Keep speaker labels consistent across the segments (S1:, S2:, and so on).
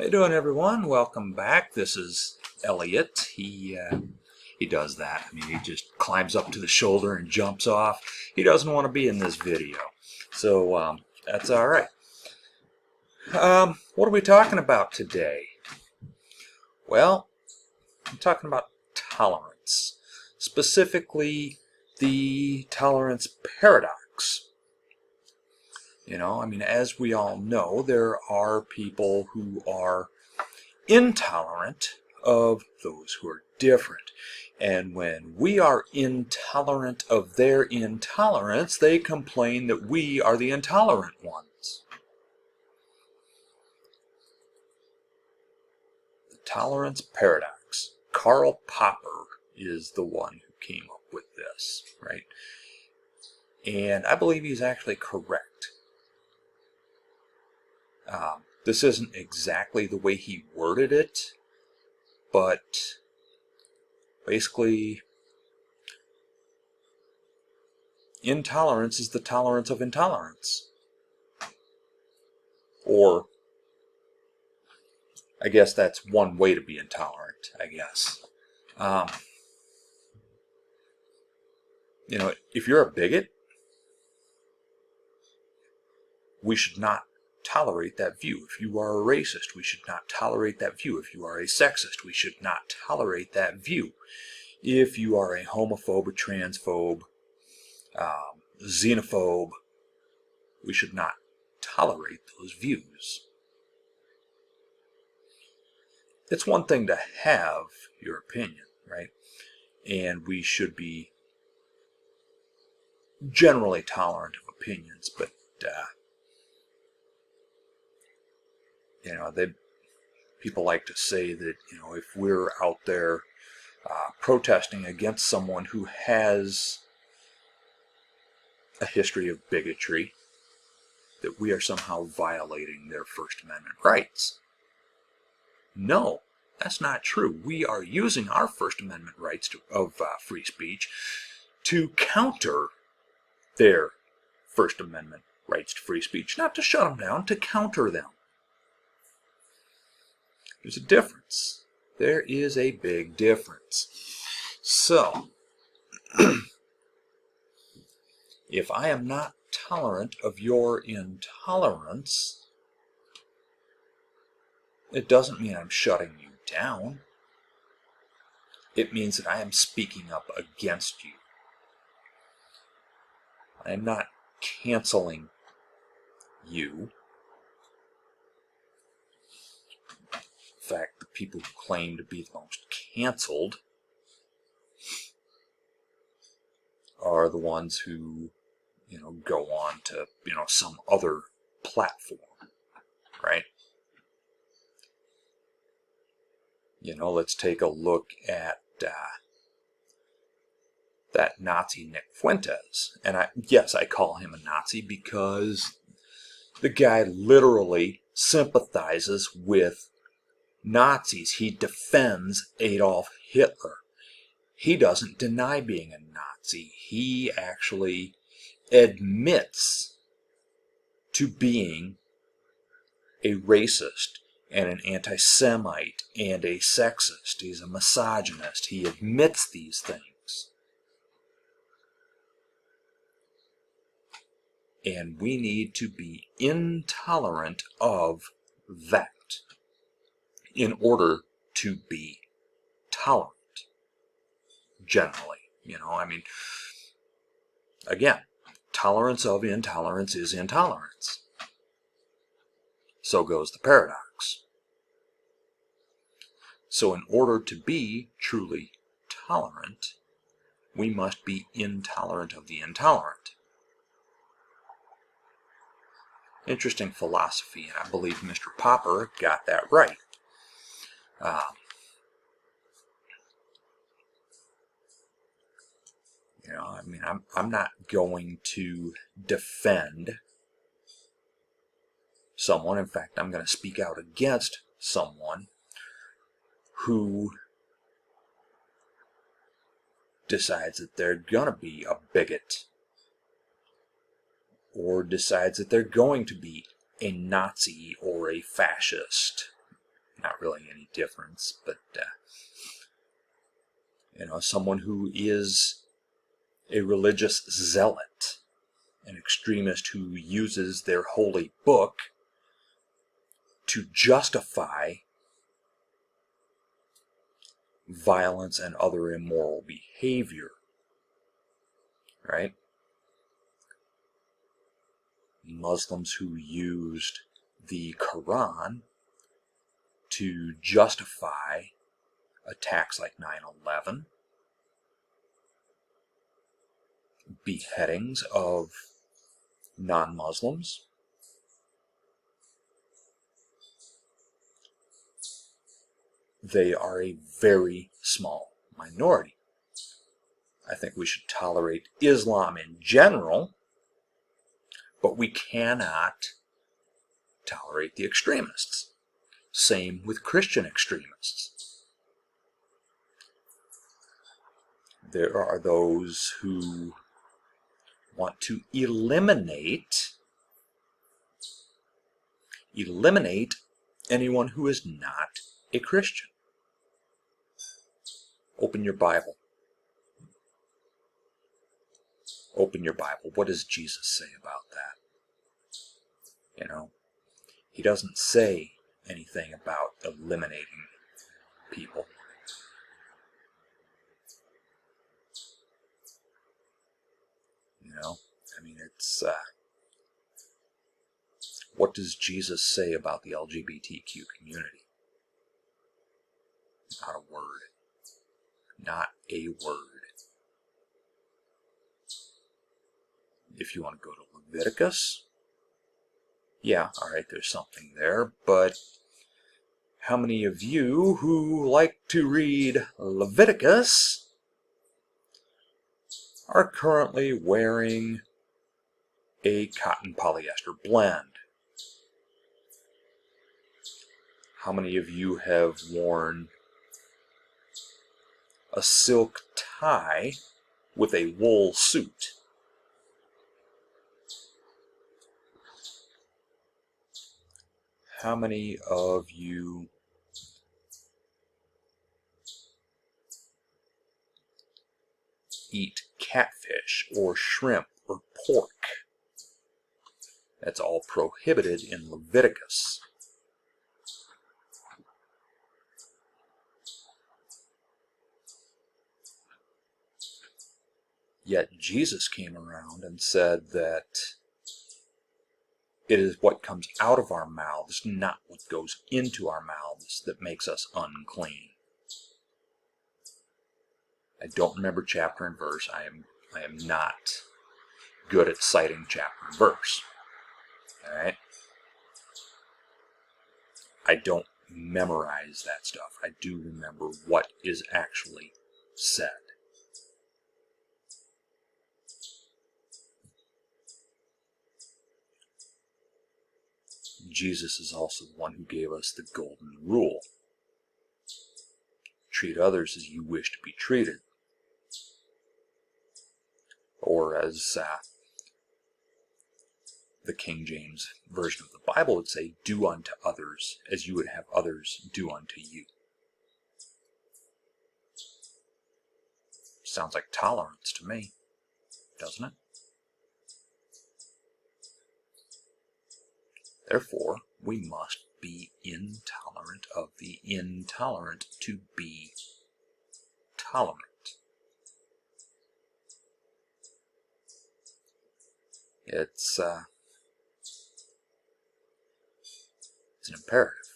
S1: How you doing, everyone? Welcome back. This is Elliot. He does that. I mean, he just climbs up to the shoulder and jumps off. He doesn't want to be in this video, so that's all right. What are we talking about today? Well, I'm talking about tolerance, specifically the tolerance paradox. I mean, as we all know, there are people who are intolerant of those who are different. And when we are intolerant of their intolerance, they complain that we are the intolerant ones. The tolerance paradox. Karl Popper is the one who came up with this, right? And I believe he's actually correct. This isn't exactly the way he worded it, but basically, intolerance is the tolerance of intolerance. Or, I guess that's one way to be intolerant, I guess. If you're a bigot, we should not tolerate that view. If you are a racist, we should not tolerate that view. If you are a sexist, we should not tolerate that view. If you are a homophobe, a transphobe, xenophobe, we should not tolerate those views. It's one thing to have your opinion, right? And we should be generally tolerant of opinions, but people like to say that if we're out there protesting against someone who has a history of bigotry, that we are somehow violating their First Amendment rights. No, that's not true. We are using our First Amendment rights of free speech to counter their First Amendment rights to free speech, not to shut them down, to counter them. There's a difference. There is a big difference. So, if I am not tolerant of your intolerance, it doesn't mean I'm shutting you down. It means that I am speaking up against you. I am not canceling you. In fact, the people who claim to be the most canceled are the ones who, go on to, some other platform, right? Let's take a look at that Nazi Nick Fuentes. And yes, I call him a Nazi because the guy literally sympathizes with Nazis. He defends Adolf Hitler. He doesn't deny being a Nazi. He actually admits to being a racist and an anti-Semite and a sexist. He's a misogynist. He admits these things. And we need to be intolerant of that in order to be tolerant. Generally, again, tolerance of intolerance is intolerance. So goes the paradox. So in order to be truly tolerant, we must be intolerant of the intolerant. Interesting philosophy, and I believe Mr. Popper got that right. I'm not going to defend someone. In fact, I'm going to speak out against someone who decides that they're going to be a bigot, or decides that they're going to be a Nazi or a fascist. not really any difference, but someone who is a religious zealot, an extremist who uses their holy book to justify violence and other immoral behavior, right? Muslims who used the Quran to justify attacks like 9/11, beheadings of non-Muslims. They are a very small minority. I think we should tolerate Islam in general, but we cannot tolerate the extremists. Same with Christian extremists. There are those who want to eliminate anyone who is not a Christian. Open your Bible. Open your Bible. What does Jesus say about that? He doesn't say anything about eliminating people. It's what does Jesus say about the LGBTQ community? Not a word. Not a word. If you want to go to Leviticus, yeah, all right, there's something there, but how many of you who like to read Leviticus are currently wearing a cotton polyester blend? How many of you have worn a silk tie with a wool suit? How many of you eat catfish or shrimp or pork? That's all prohibited in Leviticus. Yet Jesus came around and said that it is what comes out of our mouths, not what goes into our mouths, that makes us unclean. I don't remember chapter and verse. I am not good at citing chapter and verse. All right? I don't memorize that stuff. I do remember what is actually said. Jesus is also the one who gave us the golden rule. Treat others as you wish to be treated. Or as the King James version of the Bible would say, do unto others as you would have others do unto you. Sounds like tolerance to me, doesn't it? Therefore, we must be intolerant of the intolerant to be tolerant. It's an imperative.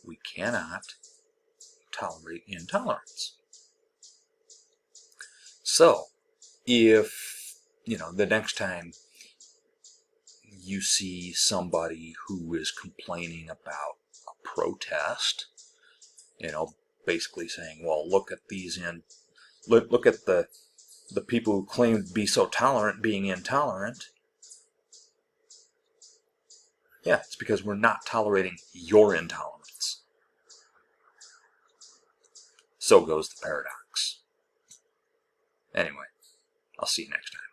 S1: We cannot tolerate intolerance. So, if, the next time you see somebody who is complaining about a protest, basically saying, well, look at look at the people who claim to be so tolerant being intolerant. Yeah, it's because we're not tolerating your intolerance. So goes the paradox. Anyway, I'll see you next time.